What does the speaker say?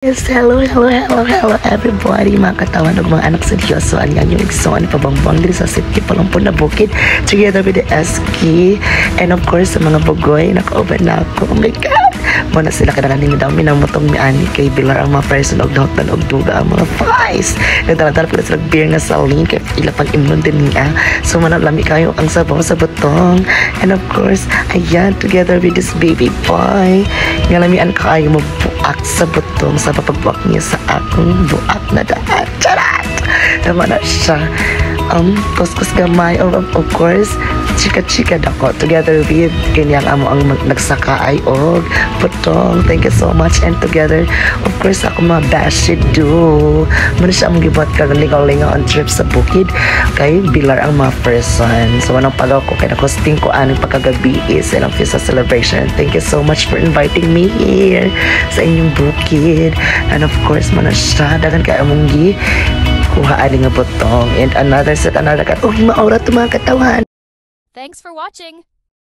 Yes, hello everybody, mga katawan ng mga anak sa Diyos. So, anyan yung igsoon, pabangbang din sa city palumpon na bukid together with the SK and of course sa mga bugoy, naka-open na ako. Oh my God! Muna sila kinakanin daw minamutong ni Ani kay Bilar ang mga person og dahotan og duga ang mga fries. Nagdala-dala po na sila beer nga saling kay ila pag imnon din niya. So manalami kayo ang sabaw sa butong. And of course, ayan, together with this baby boy. Ngalamian kayo mo buak sa butong sa papagbuak niya sa akong buak na daan. Charat! Naman na siya. Kuskus gamay of course chika dako together with kanyang amo ang nagsaka ay og putong. Thank you so much. And together of course ako mga bashi do muna siya ang gibot ka lingaw-lingaw on trip sa bukid kay Bilar ang mga person. So anong pagaw ko kay nakosting ko aning pagkagabi is ilang fiesta celebration. Thank you so much for inviting me here sa inyong bukid. And of course muna siya dagan kay among gi kuhaan nga butong and another kat maura to mga katawan. Thanks for watching.